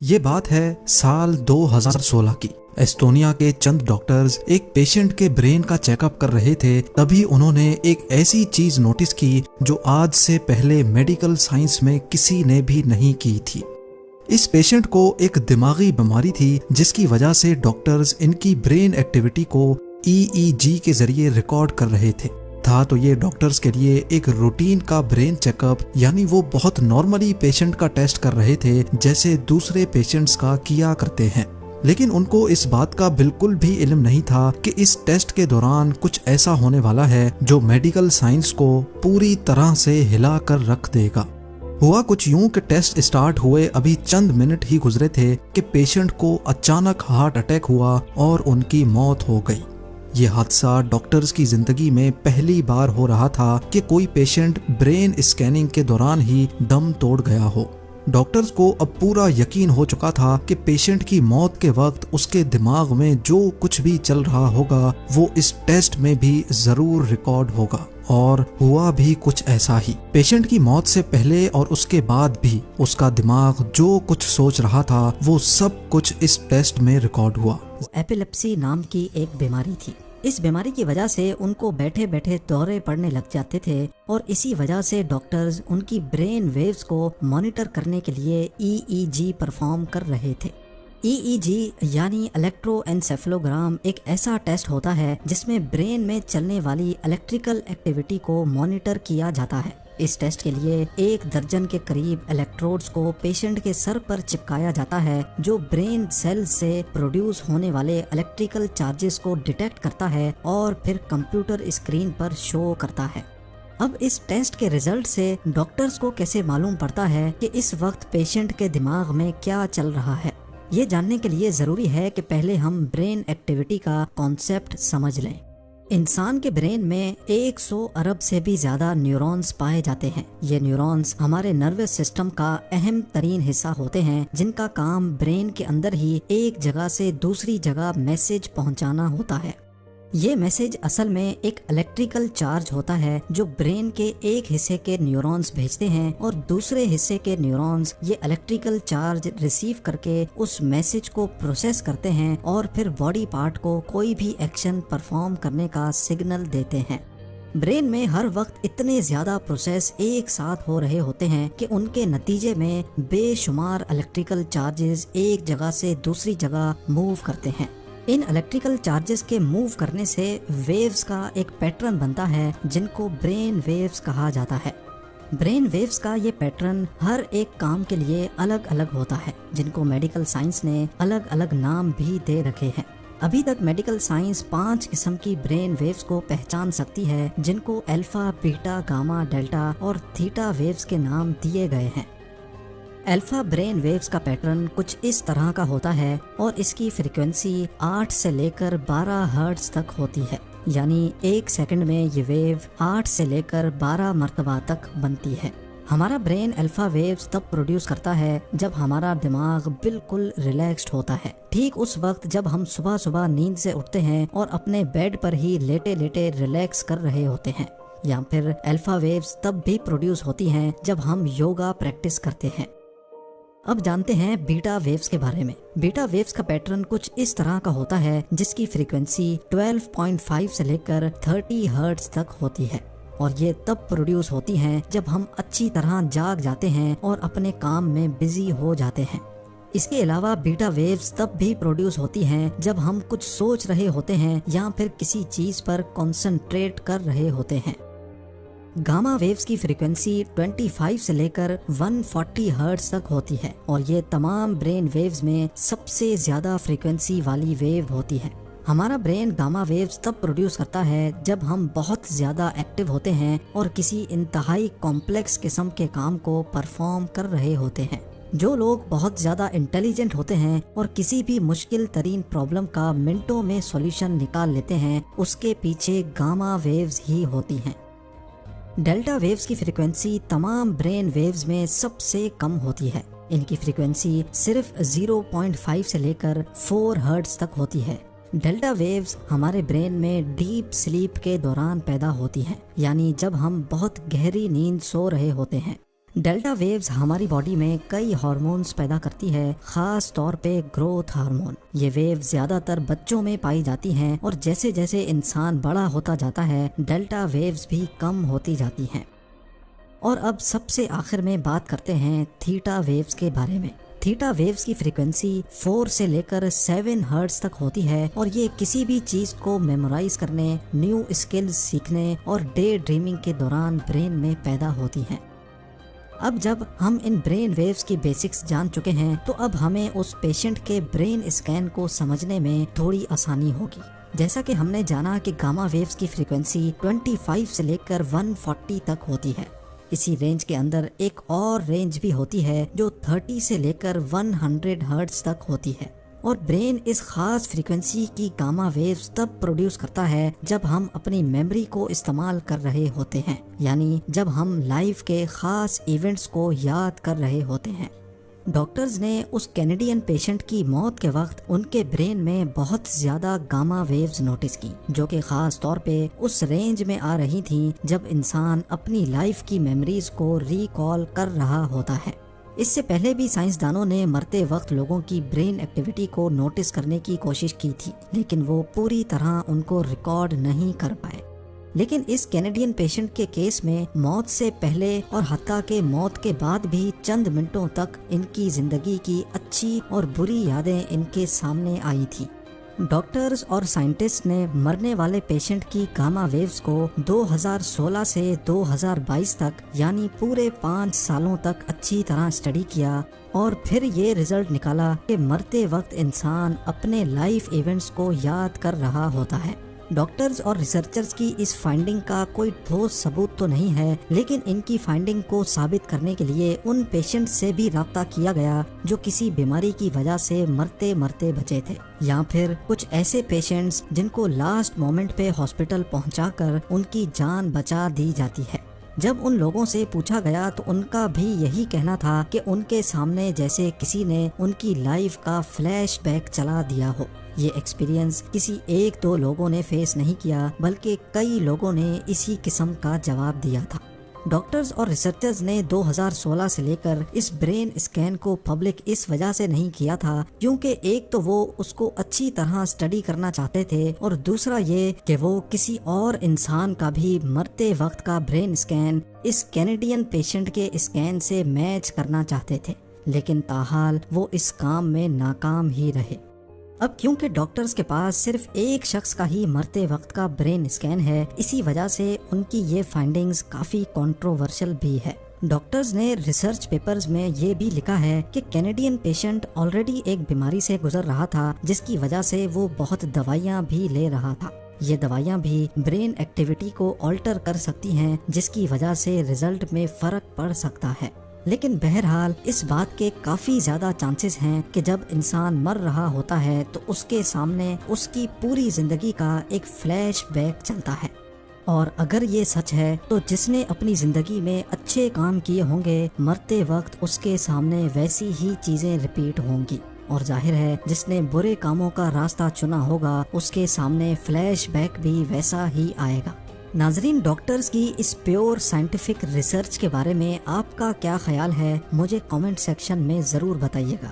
یہ بات ہے سال 2016 کی۔ ایسٹونیا کے چند ڈاکٹرز ایک پیشنٹ کے برین کا چیک اپ کر رہے تھے، تبھی انہوں نے ایک ایسی چیز نوٹس کی جو آج سے پہلے میڈیکل سائنس میں کسی نے بھی نہیں کی تھی۔ اس پیشنٹ کو ایک دماغی بیماری تھی جس کی وجہ سے ڈاکٹرز ان کی برین ایکٹیویٹی کو EEG کے ذریعے ریکارڈ کر رہے تھے۔ تھا تو یہ ڈاکٹرز کے لیے ایک روٹین کا برین چیک اپ، یعنی وہ بہت نارملی پیشنٹ کا ٹیسٹ کر رہے تھے جیسے دوسرے پیشنٹس کا کیا کرتے ہیں، لیکن ان کو اس بات کا بالکل بھی علم نہیں تھا کہ اس ٹیسٹ کے دوران کچھ ایسا ہونے والا ہے جو میڈیکل سائنس کو پوری طرح سے ہلا کر رکھ دے گا۔ ہوا کچھ یوں کہ ٹیسٹ اسٹارٹ ہوئے ابھی چند منٹ ہی گزرے تھے کہ پیشنٹ کو اچانک ہارٹ اٹیک ہوا اور ان کی موت ہو گئی۔ یہ حادثہ ڈاکٹرز کی زندگی میں پہلی بار ہو رہا تھا کہ کوئی پیشنٹ برین اسکیننگ کے دوران ہی دم توڑ گیا ہو۔ ڈاکٹرز کو اب پورا یقین ہو چکا تھا کہ پیشنٹ کی موت کے وقت اس کے دماغ میں جو کچھ بھی چل رہا ہوگا وہ اس ٹیسٹ میں بھی ضرور ریکارڈ ہوگا، اور ہوا بھی کچھ ایسا ہی۔ پیشنٹ کی موت سے پہلے اور اس کے بعد بھی اس کا دماغ جو کچھ سوچ رہا تھا وہ سب کچھ اس ٹیسٹ میں ریکارڈ ہوا۔ ایپیلیپسی نام کی ایک بیماری تھی۔ اس بیماری کی وجہ سے ان کو بیٹھے بیٹھے دورے پڑنے لگ جاتے تھے، اور اسی وجہ سے ڈاکٹرز ان کی برین ویوز کو مانیٹر کرنے کے لیے EEG پرفارم کر رہے تھے۔ EEG یعنی الیکٹرو انسیفلوگرام ایک ایسا ٹیسٹ ہوتا ہے جس میں برین میں چلنے والی الیکٹریکل ایکٹیویٹی کو مانیٹر کیا جاتا ہے۔ اس ٹیسٹ کے لیے 1 درجن کے قریب الیکٹروڈز کو پیشنٹ کے سر پر چپکایا جاتا ہے، جو برین سیل سے پروڈیوس ہونے والے الیکٹریکل چارجز کو ڈیٹیکٹ کرتا ہے اور پھر کمپیوٹر اسکرین پر شو کرتا ہے۔ اب اس ٹیسٹ کے ریزلٹ سے ڈاکٹرز کو کیسے معلوم پڑتا ہے کہ اس وقت پیشنٹ کے دماغ میں کیا چل رہا ہے؟ یہ جاننے کے لیے ضروری ہے کہ پہلے ہم برین ایکٹیویٹی کا کانسیپٹ سمجھ لیں۔ انسان کے برین میں 100 ارب سے بھی زیادہ نیورونز پائے جاتے ہیں۔ یہ نیورونز ہمارے نروس سسٹم کا اہم ترین حصہ ہوتے ہیں، جن کا کام برین کے اندر ہی ایک جگہ سے دوسری جگہ میسج پہنچانا ہوتا ہے۔ یہ میسج اصل میں ایک الیکٹریکل چارج ہوتا ہے جو برین کے ایک حصے کے نیورونز بھیجتے ہیں، اور دوسرے حصے کے نیورونز یہ الیکٹریکل چارج ریسیو کر کے اس میسج کو پروسیس کرتے ہیں اور پھر باڈی پارٹ کو کوئی بھی ایکشن پرفارم کرنے کا سگنل دیتے ہیں۔ برین میں ہر وقت اتنے زیادہ پروسیس ایک ساتھ ہو رہے ہوتے ہیں کہ ان کے نتیجے میں بے شمار الیکٹریکل چارجز ایک جگہ سے دوسری جگہ موو کرتے ہیں۔ ان الیکٹریکل چارجز کے موو کرنے سے ویوز کا ایک پیٹرن بنتا ہے جن کو برین ویوز کہا جاتا ہے۔ برین ویوز کا یہ پیٹرن ہر ایک کام کے لیے الگ الگ ہوتا ہے، جن کو میڈیکل سائنس نے الگ الگ نام بھی دے رکھے ہیں۔ ابھی تک میڈیکل سائنس 5 قسم کی برین ویوز کو پہچان سکتی ہے، جن کو الفا، بیٹا، گاما، ڈیلٹا اور تھیٹا ویوز کے نام دیے گئے ہیں۔ الفا برین ویوز کا پیٹرن کچھ اس طرح کا ہوتا ہے اور اس کی فریکوینسی 8 سے لے کر 12 ہرٹز تک ہوتی ہے، یعنی 1 سیکنڈ میں یہ ویو 8 سے لے کر 12 مرتبہ تک بنتی ہے۔ ہمارا برین الفا ویوز تب پروڈیوس کرتا ہے جب ہمارا دماغ بالکل ریلیکسڈ ہوتا ہے، ٹھیک اس وقت جب ہم صبح صبح نیند سے اٹھتے ہیں اور اپنے بیڈ پر ہی لیٹے لیٹے ریلیکس کر رہے ہوتے ہیں، یا پھر الفا ویوز تب بھی پروڈیوس ہوتی ہیں جب ہم یوگا پریکٹس کرتے ہیں۔ اب جانتے ہیں بیٹا ویوز کے بارے میں۔ بیٹا ویوز کا پیٹرن کچھ اس طرح کا ہوتا ہے جس کی فریکوینسی 12.5 سے لے کر 30 ہرٹز تک ہوتی ہے، اور یہ تب پروڈیوس ہوتی ہیں جب ہم اچھی طرح جاگ جاتے ہیں اور اپنے کام میں بزی ہو جاتے ہیں۔ اس کے علاوہ بیٹا ویوز تب بھی پروڈیوس ہوتی ہیں جب ہم کچھ سوچ رہے ہوتے ہیں یا پھر کسی چیز پر کنسنٹریٹ کر رہے ہوتے ہیں۔ گاما ویوز کی فریکوینسی 25 سے لے کر 140 ہرٹز تک ہوتی ہے، اور یہ تمام برین ویوز میں سب سے زیادہ فریکوینسی والی ویو ہوتی ہے۔ ہمارا برین گاما ویوز تب پروڈیوس کرتا ہے جب ہم بہت زیادہ ایکٹیو ہوتے ہیں اور کسی انتہائی کمپلیکس قسم کے کام کو پرفارم کر رہے ہوتے ہیں۔ جو لوگ بہت زیادہ انٹیلیجنٹ ہوتے ہیں اور کسی بھی مشکل ترین پرابلم کا منٹوں میں سولوشن نکال لیتے ہیں، اس کے پیچھے گاما ویوز ہی ہوتی ہیں۔ ڈیلٹا ویوز کی فریکوینسی تمام برین ویوز میں سب سے کم ہوتی ہے۔ ان کی فریکوینسی صرف 0.5 سے لے کر 4 ہرٹز تک ہوتی ہے۔ ڈیلٹا ویوز ہمارے برین میں ڈیپ سلیپ کے دوران پیدا ہوتی ہیں، یعنی جب ہم بہت گہری نیند سو رہے ہوتے ہیں۔ ڈیلٹا ویوز ہماری باڈی میں کئی ہارمونز پیدا کرتی ہے، خاص طور پہ گروتھ ہارمون۔ یہ ویو زیادہ تر بچوں میں پائی جاتی ہیں اور جیسے جیسے انسان بڑا ہوتا جاتا ہے ڈیلٹا ویوز بھی کم ہوتی جاتی ہیں۔ اور اب سب سے آخر میں بات کرتے ہیں تھیٹا ویوز کے بارے میں۔ تھیٹا ویوز کی فریکوینسی 4 سے لے کر 7 ہرٹز تک ہوتی ہے اور یہ کسی بھی چیز کو میمورائز کرنے، نیو اسکلز سیکھنے اور ڈے ڈریمنگ کے دوران برین میں پیدا ہوتی ہیں۔ اب جب ہم ان برین ویوز کی بیسکس جان چکے ہیں تو اب ہمیں اس پیشنٹ کے برین اسکین کو سمجھنے میں تھوڑی آسانی ہوگی۔ جیسا کہ ہم نے جانا کہ گاما ویوز کی فریکوینسی 25 سے لے کر 140 تک ہوتی ہے۔ اسی رینج کے اندر ایک اور رینج بھی ہوتی ہے جو 30 سے لے کر 100 ہرٹز تک ہوتی ہے، اور برین اس خاص فریکوینسی کی گاما ویوز تب پروڈیوس کرتا ہے جب ہم اپنی میموری کو استعمال کر رہے ہوتے ہیں، یعنی جب ہم لائف کے خاص ایونٹس کو یاد کر رہے ہوتے ہیں۔ ڈاکٹرز نے اس کینیڈین پیشنٹ کی موت کے وقت ان کے برین میں بہت زیادہ گاما ویوز نوٹس کی، جو کہ خاص طور پہ اس رینج میں آ رہی تھیں جب انسان اپنی لائف کی میموریز کو ریکال کر رہا ہوتا ہے۔ اس سے پہلے بھی سائنسدانوں نے مرتے وقت لوگوں کی برین ایکٹیویٹی کو نوٹس کرنے کی کوشش کی تھی، لیکن وہ پوری طرح ان کو ریکارڈ نہیں کر پائے۔ لیکن اس کینیڈین پیشنٹ کے کیس میں موت سے پہلے اور حتیٰ کہ موت کے بعد بھی چند منٹوں تک ان کی زندگی کی اچھی اور بری یادیں ان کے سامنے آئی تھی۔ ڈاکٹرز اور سائنٹسٹ نے مرنے والے پیشنٹ کی گاما ویوز کو 2016 سے 2022 تک، یعنی پورے 5 سالوں تک اچھی طرح اسٹڈی کیا، اور پھر یہ رزلٹ نکالا کہ مرتے وقت انسان اپنے لائف ایونٹس کو یاد کر رہا ہوتا ہے۔ ڈاکٹرز اور ریسرچرز کی اس فائنڈنگ کا کوئی ٹھوس ثبوت تو نہیں ہے، لیکن ان کی فائنڈنگ کو ثابت کرنے کے لیے ان پیشنٹ سے بھی رابطہ کیا گیا جو کسی بیماری کی وجہ سے مرتے مرتے بچے تھے، یا پھر کچھ ایسے پیشنٹس جن کو لاسٹ مومنٹ پہ ہاسپٹل پہنچا کر ان کی جان بچا دی جاتی ہے۔ جب ان لوگوں سے پوچھا گیا تو ان کا بھی یہی کہنا تھا کہ ان کے سامنے جیسے کسی نے ان کی لائف کا فلیش بیک چلا دیا ہو۔ یہ ایکسپیرینس کسی 1-2 لوگوں نے فیس نہیں کیا، بلکہ کئی لوگوں نے اسی قسم کا جواب دیا تھا۔ ڈاکٹرز اور ریسرچرز نے 2016 سے لے کر اس برین اسکین کو پبلک اس وجہ سے نہیں کیا تھا کیونکہ ایک تو وہ اس کو اچھی طرح اسٹڈی کرنا چاہتے تھے، اور دوسرا یہ کہ وہ کسی اور انسان کا بھی مرتے وقت کا برین اسکین اس کینیڈین پیشنٹ کے اسکین سے میچ کرنا چاہتے تھے، لیکن تاحال وہ اس کام میں ناکام ہی رہے۔ اب کیونکہ ڈاکٹرز کے پاس صرف ایک شخص کا ہی مرتے وقت کا برین اسکین ہے، اسی وجہ سے ان کی یہ فائنڈنگز کافی کنٹروورشل بھی ہے۔ ڈاکٹرز نے ریسرچ پیپرز میں یہ بھی لکھا ہے کہ کینیڈین پیشنٹ آلریڈی ایک بیماری سے گزر رہا تھا جس کی وجہ سے وہ بہت دوائیاں بھی لے رہا تھا۔ یہ دوائیاں بھی برین ایکٹیویٹی کو آلٹر کر سکتی ہیں، جس کی وجہ سے رزلٹ میں فرق پڑ سکتا ہے۔ لیکن بہرحال اس بات کے کافی زیادہ چانسز ہیں کہ جب انسان مر رہا ہوتا ہے تو اس کے سامنے اس کی پوری زندگی کا ایک فلیش بیک چلتا ہے، اور اگر یہ سچ ہے تو جس نے اپنی زندگی میں اچھے کام کیے ہوں گے مرتے وقت اس کے سامنے ویسی ہی چیزیں ریپیٹ ہوں گی، اور ظاہر ہے جس نے برے کاموں کا راستہ چنا ہوگا اس کے سامنے فلیش بیک بھی ویسا ہی آئے گا۔ ناظرین، ڈاکٹرز کی اس پیور سائنٹیفک ریسرچ کے بارے میں آپ کا کیا خیال ہے؟ مجھے کامنٹ سیکشن میں ضرور بتائیے گا۔